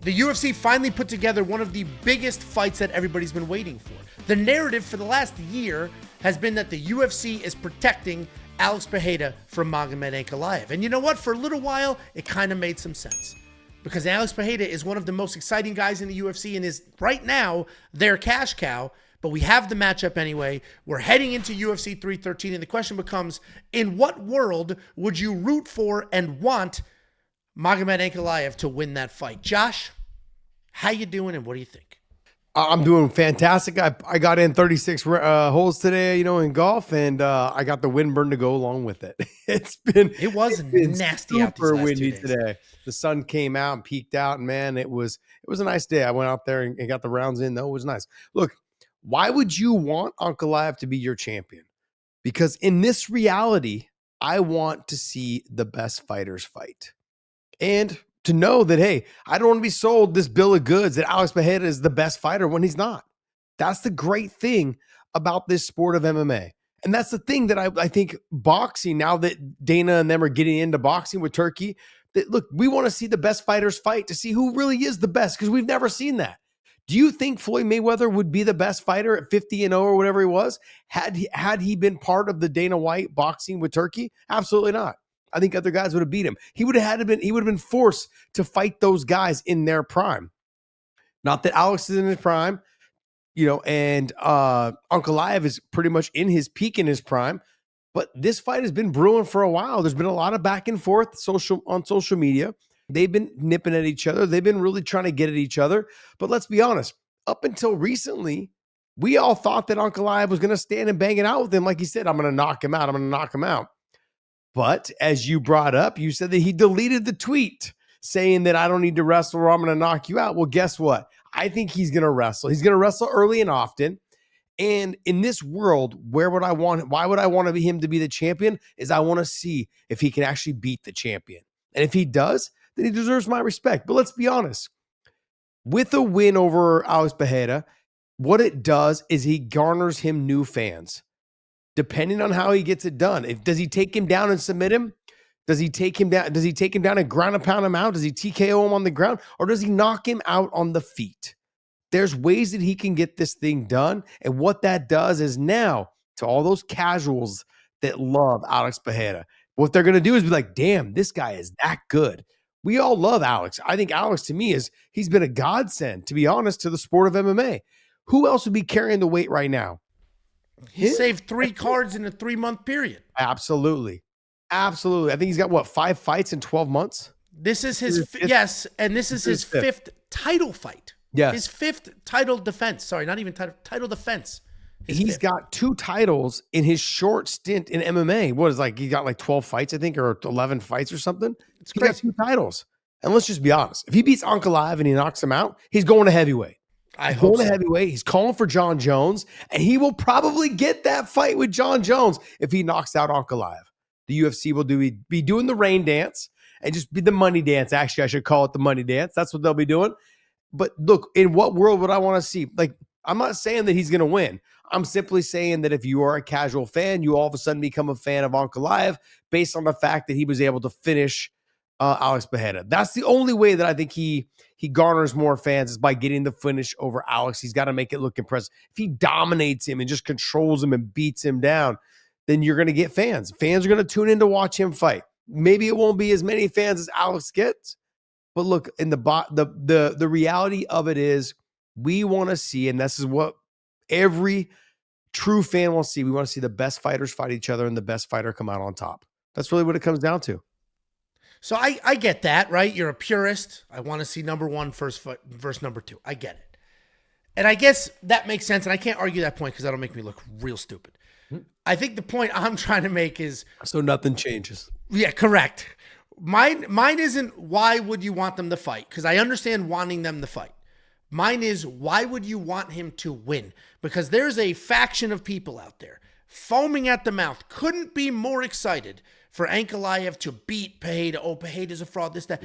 The UFC finally put together one of the biggest fights that everybody's been waiting for. The narrative for the last year has been that the UFC is protecting Alex Pereira from Magomed Ankalaev. And you know what? For a little while, it kind of made some sense. Because Alex Pereira is one of the most exciting guys in the UFC and is, right now, their cash cow. But we have the matchup anyway. We're heading into UFC 313, and the question becomes, in what world would you root for and want Magomed Ankalaev to win that fight? Josh, how you doing, and what do you think? I'm doing fantastic. I got in 36 holes today, in golf, and I got the wind burn to go along with it. It was nasty out these last windy 2 days. today. The sun came out and peeked out, and man, it was a nice day. I went out there and got the rounds in, though. It was nice. Look, why would you want Ankalaev to be your champion? Because in this reality, I want to see the best fighters fight. And to know that, hey, I don't want to be sold this bill of goods that Alex Pereira is the best fighter when he's not. That's the great thing about this sport of MMA. And that's the thing that I think boxing, now that Dana and them are getting into boxing with Turkey, that look, we want to see the best fighters fight to see who really is the best, because we've never seen that. Do you think Floyd Mayweather would be the best fighter at 50-0 or whatever he was had he been part of the Dana White boxing with Turkey? Absolutely not. I think other guys would have beat him. He would have been forced to fight those guys in their prime. Not that Alex is in his prime, and Ankalaev is pretty much in his peak in his prime. But this fight has been brewing for a while. There's been a lot of back and forth on social media. They've been nipping at each other. They've been really trying to get at each other. But let's be honest, up until recently, we all thought that Ankalaev was going to stand and bang it out with him. Like he said, I'm going to knock him out. I'm going to knock him out. But as you brought up, you said that he deleted the tweet saying that I don't need to wrestle or I'm going to knock you out. Well, guess what? I think he's going to wrestle. He's going to wrestle early and often. And in this world, why would I want him to be the champion? Is I want to see if he can actually beat the champion. And if he does, then he deserves my respect. But let's be honest. With a win over Alex Pereira, what it does is he garners him new fans. Depending on how he gets it done. Does he take him down and submit him? Does he take him down? Does he take him down and ground and pound him out? Does he TKO him on the ground? Or does he knock him out on the feet? There's ways that he can get this thing done. And what that does is now, to all those casuals that love Alex Pereira, what they're going to do is be like, damn, this guy is that good. We all love Alex. I think Alex, to me, he's been a godsend, to be honest, to the sport of MMA. Who else would be carrying the weight right now? He saved 3 cards in a 3-month period. Absolutely. I think he's got, 5 fights in 12 months? This is his yes, and this is his fifth title fight. Yes. His 5th title defense. Sorry, not even title defense. He's got 2 titles in his short stint in MMA. He got 12 fights, I think, or 11 fights or something. It's He got 2 titles. And let's just be honest. If he beats Ankalaev and he knocks him out, he's going to heavyweight. He's going to heavyweight. He's calling for John Jones, and he will probably get that fight with John Jones if he knocks out Ankalaev. The UFC will be doing the rain dance and just be the money dance. Actually, I should call it the money dance. That's what they'll be doing. But look, in what world would I want to see? I'm not saying that he's going to win. I'm simply saying that if you are a casual fan, you all of a sudden become a fan of Ankalaev based on the fact that he was able to finish Alex Pereira. That's the only way that I think he garners more fans, is by getting the finish over Alex. He's got to make it look impressive. If he dominates him and just controls him and beats him down, then you're going to get fans. Fans are going to tune in to watch him fight. Maybe it won't be as many fans as Alex gets, but look, in the reality of it is, we want to see, and this is what every true fan will see. We want to see the best fighters fight each other and the best fighter come out on top. That's really what it comes down to. So I get that, right? You're a purist. I want to see number 1 versus number 2. I get it. And I guess that makes sense. And I can't argue that point because that'll make me look real stupid. I think the point I'm trying to make is... So nothing changes. Yeah, correct. Mine isn't why would you want them to fight? Because I understand wanting them to fight. Mine is, why would you want him to win? Because there's a faction of people out there foaming at the mouth, couldn't be more excited for Ankalaev to beat Pereira. Oh, Pereira's a fraud, this, that.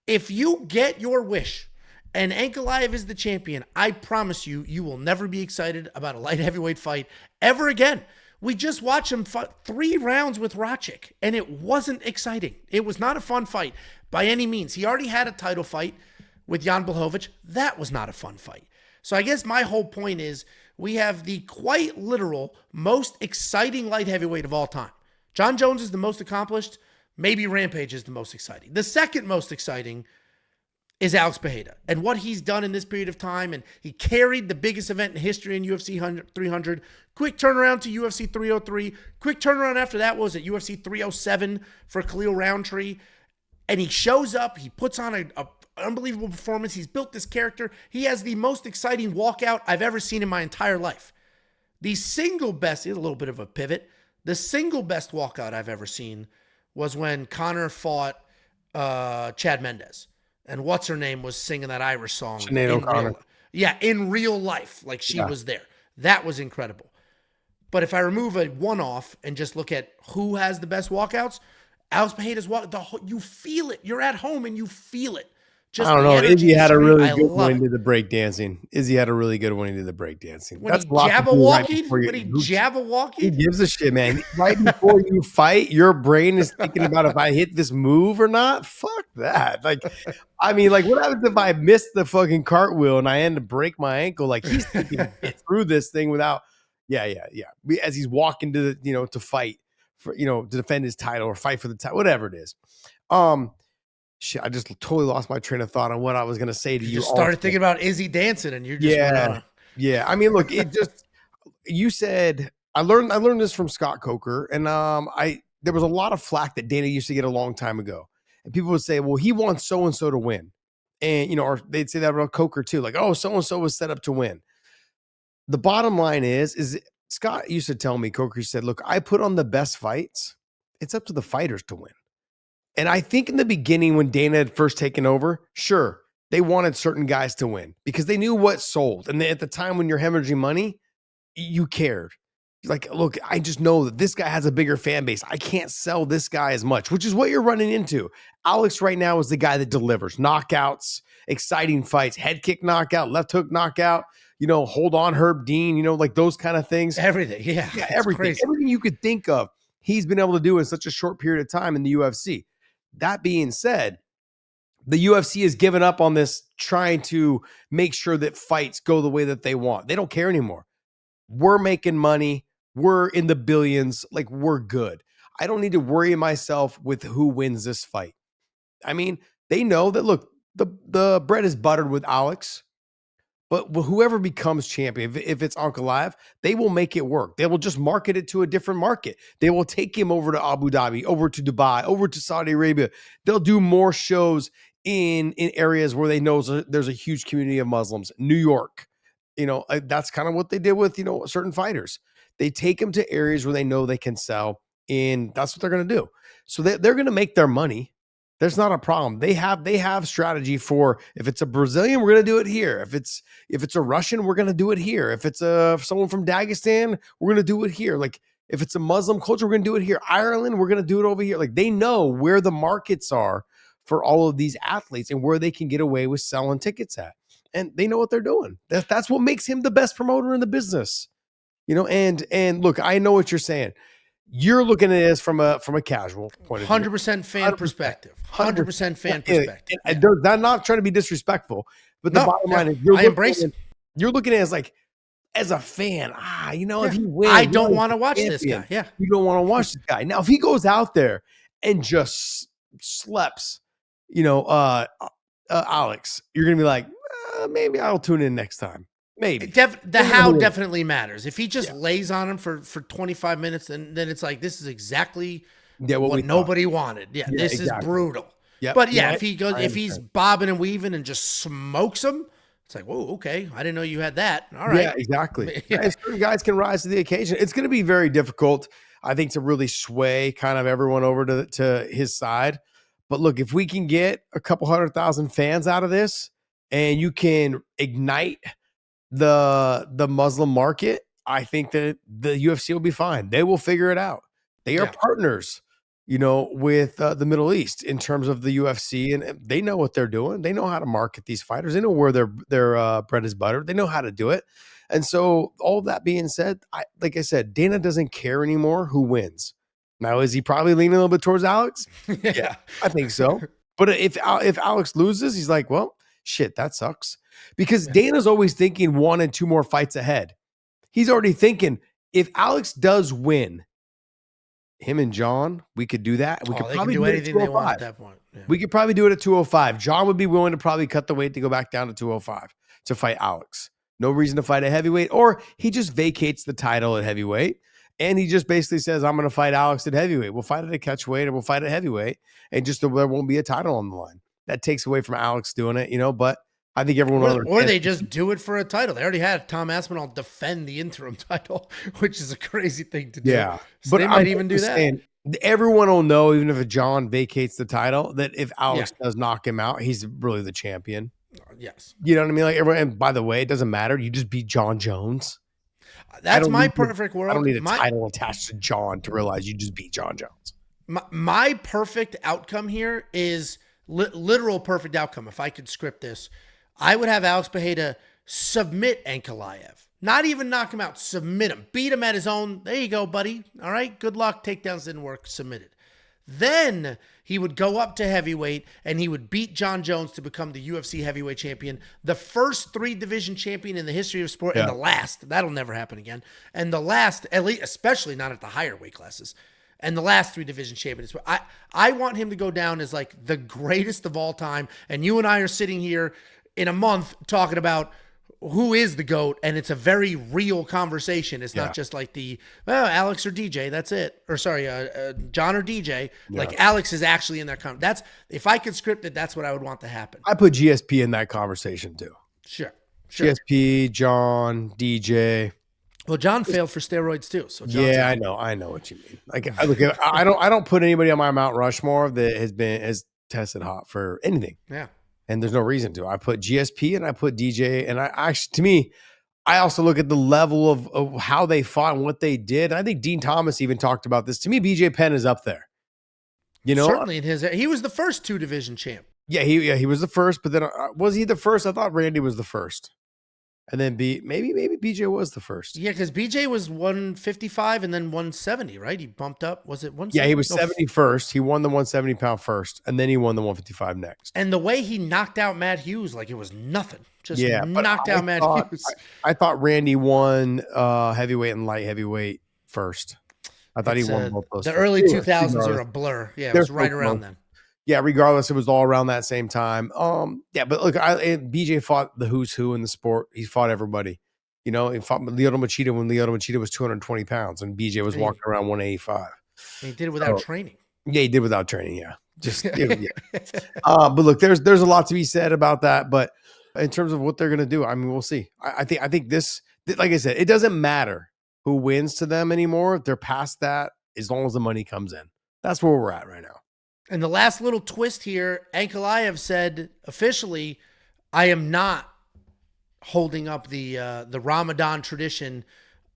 If you get your wish and Ankalaev is the champion, I promise you, you will never be excited about a light heavyweight fight ever again. We just watched him fight 3 rounds with Rakic, and it wasn't exciting. It was not a fun fight by any means. He already had a title fight with Jan Blachowicz, that was not a fun fight. So I guess my whole point is we have the quite literal most exciting light heavyweight of all time. John Jones is the most accomplished. Maybe Rampage is the most exciting. The second most exciting is Alex Pereira and what he's done in this period of time. And he carried the biggest event in history in UFC 300. Quick turnaround to UFC 303. Quick turnaround after that was at UFC 307 for Khalil Roundtree. And he shows up. He puts on an unbelievable performance. He's built this character. He has the most exciting walkout I've ever seen in my entire life. The single best, a little bit of a pivot, the single best walkout I've ever seen was when Conor fought Chad Mendes. And what's her name was singing that Irish song. Sinead O'Connor. In real life, like she was there. That was incredible. But if I remove a one-off and just look at who has the best walkouts, Alex Pereira's you feel it. You're at home and you feel it. Just I don't know. Izzy had a really good one into the breakdancing. Izzy had a really good one into the breakdancing. That's Jabberwocky. When he Jabberwocky, he gives a shit, man. Right before you fight, your brain is thinking about if I hit this move or not. Fuck that. Like, I mean, like, what happens if I miss the fucking cartwheel and I end up break my ankle? Like, he's thinking to get through this thing without. Yeah. As he's walking to the, to fight for, to defend his title or fight for the title, whatever it is. Shit, I just totally lost my train of thought on what I was going to say to you. You started thinking about Izzy dancing and you're just yeah. I mean, look, you said, I learned this from Scott Coker, and there was a lot of flack that Dana used to get a long time ago. And people would say, well, he wants so-and-so to win. And, or they'd say that about Coker too. Like, oh, so-and-so was set up to win. The bottom line is Scott used to tell me, Coker said, look, I put on the best fights. It's up to the fighters to win. And I think in the beginning when Dana had first taken over, sure, they wanted certain guys to win because they knew what sold. And at the time when you're hemorrhaging money, you cared. Like, look, I just know that this guy has a bigger fan base. I can't sell this guy as much, which is what you're running into. Alex right now is the guy that delivers knockouts, exciting fights, head kick knockout, left hook knockout, hold on Herb Dean, like those kind of things. Everything. Yeah. Everything. Crazy. Everything you could think of, he's been able to do in such a short period of time in the UFC. That being said, the UFC has given up on this, trying to make sure that fights go the way that they want. They don't care anymore. We're making money. We're in the billions. Like, we're good. I don't need to worry myself with who wins this fight. I mean, they know that, look, the bread is buttered with Alex, but whoever becomes champion, if it's Ankalaev, they will make it work. They will just market it to a different market. They will take him over to Abu Dhabi, over to Dubai, over to Saudi Arabia. They'll do more shows in areas where they know there's a huge community of Muslims. New York, that's kind of what they did with, certain fighters. They take them to areas where they know they can sell, and that's what they're going to do. So they're going to make their money. There's not a problem. They have strategy for, if it's a Brazilian, we're going to do it here. If it's a Russian, we're going to do it here. If it's someone from Dagestan, we're going to do it here. Like, if it's a Muslim culture, we're going to do it here. Ireland, we're going to do it over here. Like, they know where the markets are for all of these athletes and where they can get away with selling tickets at. And they know what they're doing. That's what makes him the best promoter in the business. And look, I know what you're saying. You're looking at this from a casual point of view. 100% fan perspective. 100% fan perspective. I'm not trying to be disrespectful, but the bottom line is I embrace it. You're looking at it as like, as a fan, if he wins, I don't want to watch this guy. Yeah. You don't want to watch this guy. Now, if he goes out there and just sleps, Alex, you're going to be like, maybe I'll tune in next time. Maybe. The how definitely matters. If he just lays on him for 25 minutes, then it's like, this is exactly what nobody wanted. Yeah, this is brutal. Yep. But if he goes, if he's bobbing and weaving and just smokes him, it's like, whoa, okay, I didn't know you had that. All right. Yeah, exactly. Certain guys can rise to the occasion. It's going to be very difficult, I think, to really sway kind of everyone over to his side. But look, if we can get a couple 100,000 fans out of this, and you can ignite the Muslim market, I think that the UFC will be fine. They will figure it out. They are partners, with the Middle East in terms of the UFC, and they know what they're doing. They know how to market these fighters. They know where their bread is buttered. They know how to do it. And so, all that being said, like I said, Dana doesn't care anymore who wins. Now, is he probably leaning a little bit towards Alex? Yeah, I think so. But if Alex loses, he's like, well, Shit, that sucks. Because Dana's always thinking 1 and 2 more fights ahead. He's already thinking, if Alex does win, him and John, we could do that. We could They probably can do it at anything they want 205. at that point. Yeah. We could probably do it at 205. John would be willing to probably cut the weight to go back down to 205 to fight Alex. No reason to fight at heavyweight, or he just vacates the title at heavyweight and he just basically says, I'm going to fight Alex at heavyweight. We'll fight at a catchweight and we'll fight at heavyweight, and just there won't be a title on the line. That takes away from Alex doing it, but I think everyone or they just do it for a title. They already had Tom Aspinall defend the interim title, which is a crazy thing to do. Yeah, so but they might even do that. Everyone will know, even if John vacates the title, that if Alex does knock him out, he's really the champion. Yes. You know what I mean? Like everyone, and by the way, it doesn't matter. You just beat John Jones. That's my perfect world. I don't need a title attached to John to realize you just beat John Jones. My perfect outcome here is literal perfect outcome. If I could script this, I would have Alex Pereira submit Ankalaev. Not even knock him out, submit him. Beat him at his own. There you go, buddy. All right, good luck. Takedowns didn't work, submitted. Then he would go up to heavyweight and he would beat John Jones to become the UFC heavyweight champion, the first 3-division champion in the history of sport, and the last. That'll never happen again. And the last, at least, especially not at the higher weight classes, and the last 3-division champions. I want him to go down as like the greatest of all time. And you and I are sitting here in a month talking about who is the GOAT, and it's a very real conversation. It's not just like Alex or DJ, that's it. Or sorry, John or DJ. Yeah. Like Alex is actually in that conversation. If I could script it, that's what I would want to happen. I put GSP in that conversation too. Sure. GSP, John, DJ. Well, John failed for steroids too. So I know what you mean. Like, I don't put anybody on my Mount Rushmore that has tested hot for anything. Yeah. And there's no reason to. I put GSP and I put DJ. And to me, I also look at the level of how they fought and what they did. I think Dean Thomas even talked about this. To me, BJ Penn is up there. Certainly he was the first 2-division champ. Yeah, he was the first. But then was he the first? I thought Randy was the first. And then maybe BJ was the first. Yeah, because BJ was 155 and then 170, right? He bumped up. Was it 170? Yeah, he was 70 first. He won the 170 pound first, and then he won the 155 next. And the way he knocked out Matt Hughes, like it was nothing. Just knocked out Matt Hughes. I thought Randy won heavyweight and light heavyweight first. I thought he won both those. The early 2000s are a blur. Yeah, it was right around then. Yeah, regardless, it was all around that same time. But look, BJ fought the who's who in the sport. He fought everybody. He fought Lyoto Machida when Lyoto Machida was 220 pounds and BJ was walking around 185. And he did it without training. Yeah, he did without training. Yeah, just but look, there's a lot to be said about that. But in terms of what they're gonna do, I mean, we'll see. I think this, like I said, it doesn't matter who wins to them anymore. They're past that as long as the money comes in. That's where we're at right now. And the last little twist here, Ankalaev said officially, I am not holding up the Ramadan tradition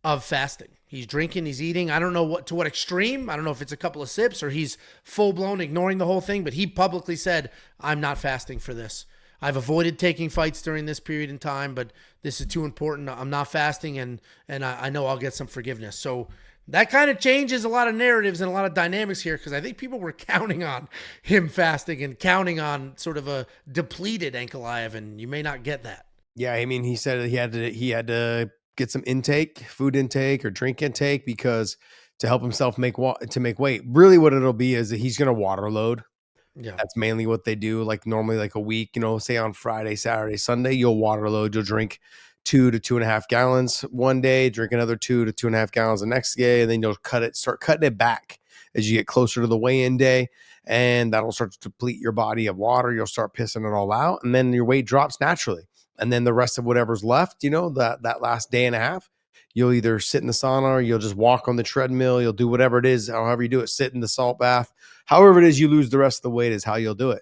of fasting. He's drinking, he's eating. I don't know to what extreme. I don't know if it's a couple of sips or he's full-blown ignoring the whole thing, but he publicly said, I'm not fasting for this. I've avoided taking fights during this period in time, but this is too important. I'm not fasting, and I know I'll get some forgiveness. So that kind of changes a lot of narratives and a lot of dynamics here, because I think people were counting on him fasting and counting on sort of a depleted Ankalaev, and you may not get that. Yeah, I mean, he said he had to get some food intake or drink intake, because to help himself make weight. Really, what it'll be is that he's going to water load. Yeah, that's mainly what they do. Like normally, like a week, say on Friday, Saturday, Sunday, you'll water load. You'll drink 2 to 2.5 gallons one day, drink another 2 to 2.5 gallons the next day, and then you'll start cutting it back as you get closer to the weigh-in day, and that'll start to deplete your body of water. You'll start pissing it all out, and then your weight drops naturally. And then the rest of whatever's left, that last day and a half, you'll either sit in the sauna or you'll just walk on the treadmill. You'll do whatever it is, however you do it, sit in the salt bath. However it is you lose the rest of the weight is how you'll do it.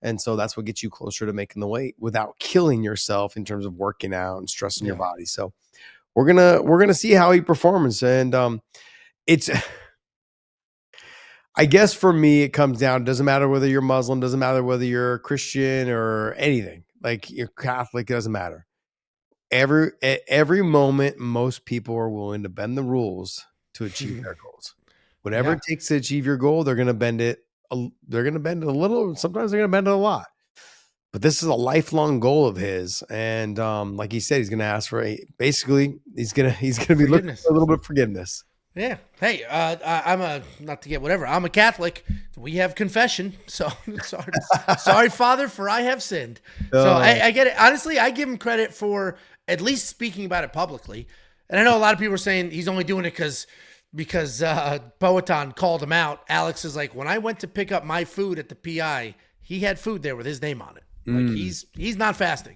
And so that's what gets you closer to making the weight without killing yourself in terms of working out and stressing your body. So we're gonna see how he performs. And it's I guess for me, it comes down, doesn't matter whether you're Muslim, doesn't matter whether you're Christian or anything, like you're Catholic, it doesn't matter. Every moment, most people are willing to bend the rules to achieve their goals. Whatever it takes to achieve your goal, they're going to bend it. They're going to bend it a little. Sometimes they're going to bend it a lot. But this is a lifelong goal of his, and like he said, he's going to ask for basically he's going to be looking Forgiveness. for a little bit of forgiveness. Yeah. Hey, I'm a not to get whatever. I'm a Catholic. We have confession. So sorry, Father, for I have sinned. So I get it. Honestly, I give him credit for at least speaking about it publicly. And I know a lot of people are saying he's only doing it because Boatan called him out. Alex is like, when I went to pick up my food at the PI, he had food there with his name on it. Like he's not fasting.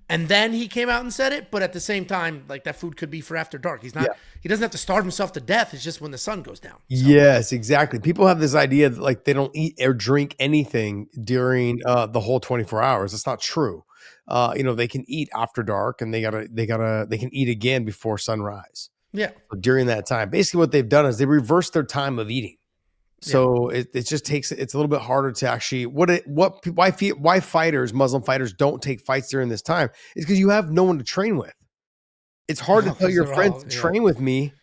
And then he came out and said it, but at the same time, like that food could be for after dark. He's not. Yeah. He doesn't have to starve himself to death. It's just when the sun goes down. So. Yes, exactly. People have this idea that like they don't eat or drink anything during the whole 24 hours. It's not true. They can eat after dark, and they can eat again before sunrise. Yeah. So during that time, basically what they've done is they reversed their time of eating. So it just takes, it's a little bit harder to actually, why fighters, Muslim fighters don't take fights during this time is because you have no one to train with. It's hard to tell your friends to train with me.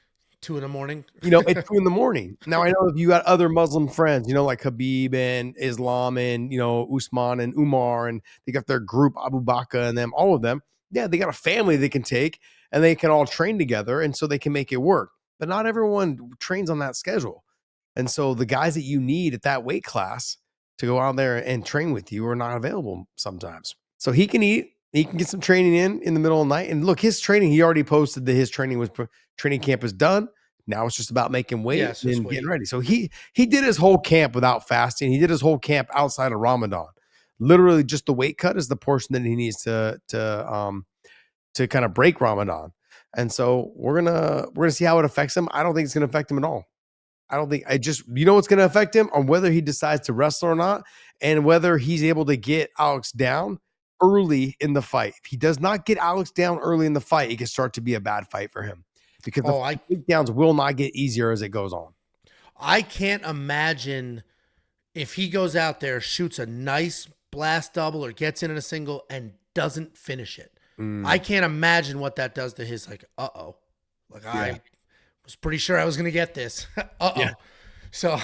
2 a.m. It's 2 a.m. Now I know if you got other Muslim friends, like Khabib and Islam and, Usman and Umar, and they got their group, Abu Bakr and them, all of them. Yeah, they got a family they can take and they can all train together. And so they can make it work. But not everyone trains on that schedule. And so the guys that you need at that weight class to go out there and train with you are not available sometimes. So he can eat, he can get some training in the middle of the night. And look, his training, he already posted that his training camp is done. Now it's just about making weight and getting ready. So he did his whole camp without fasting. He did his whole camp outside of Ramadan. Literally just the weight cut is the portion that he needs to kind of break Ramadan. And so we're gonna see how it affects him. I don't think it's gonna affect him at all. What's going to affect him on whether he decides to wrestle or not, and whether he's able to get Alex down early in the fight. If he does not get Alex down early in the fight, it can start to be a bad fight for him because the takedowns will not get easier as it goes on. I can't imagine if he goes out there, shoots a nice blast double or gets in a single and doesn't finish it. I can't imagine what that does to his I was pretty sure I was going to get this. Yeah. So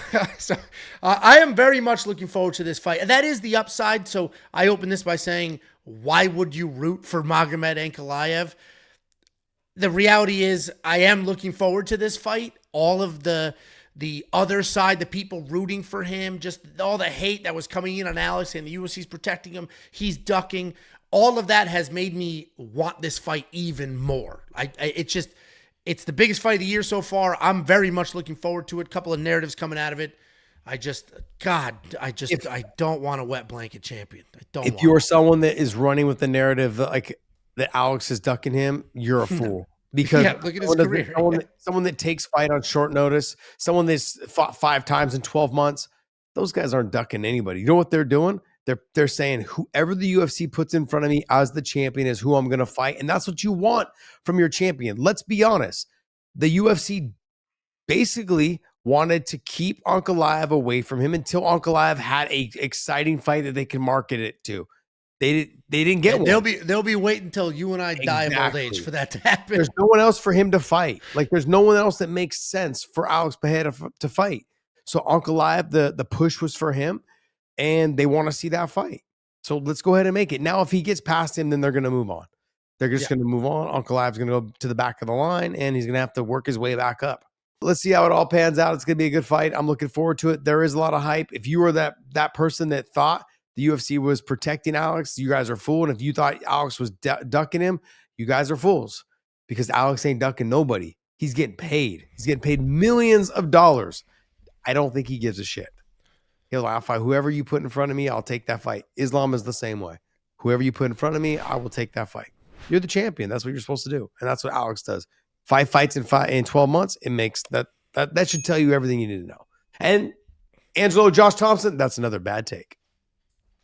I am very much looking forward to this fight. And that is the upside. So I open this by saying, why would you root for Magomed Ankalaev? The reality is I am looking forward to this fight. All of the other side, the people rooting for him, just all the hate that was coming in on Alex and the UFC's protecting him. He's ducking. All of that has made me want this fight even more. It's the biggest fight of the year so far. I'm very much looking forward to it. A couple of narratives coming out of it. I don't want a wet blanket champion. If you are someone that is running with the narrative that Alex is ducking him, you're a fool. Because look at his career. Someone that takes fight on short notice, someone that's fought 5 times in 12 months, those guys aren't ducking anybody. You know what they're doing? They're saying whoever the UFC puts in front of me as the champion is who I'm going to fight. And that's what you want from your champion. Let's be honest. The UFC basically wanted to keep Ankalaev away from him until Ankalaev had a exciting fight that they can market it to. They didn't get one. They'll be waiting until you and I die of old age for that to happen. There's no one else for him to fight. Like there's no one else that makes sense for Alex Pereira to fight. So Ankalaev, the push was for him. And they want to see that fight. So let's go ahead and make it. Now, if he gets past him, then they're going to move on. They're just going to move on. Ankalaev's going to go to the back of the line, and he's going to have to work his way back up. Let's see how it all pans out. It's going to be a good fight. I'm looking forward to it. There is a lot of hype. If you were that person that thought the UFC was protecting Alex, you guys are fools. And if you thought Alex was ducking him, you guys are fools because Alex ain't ducking nobody. He's getting paid. He's getting paid millions of dollars. I don't think he gives a shit. I'll fight whoever you put in front of me. I'll take that fight. Islam is the same way. Whoever you put in front of me, I will take that fight. You're the champion. That's what you're supposed to do. And that's what Alex does. 5 fights in 12 months. It makes that should tell you everything you need to know. And Angelo Josh Thompson, that's another bad take.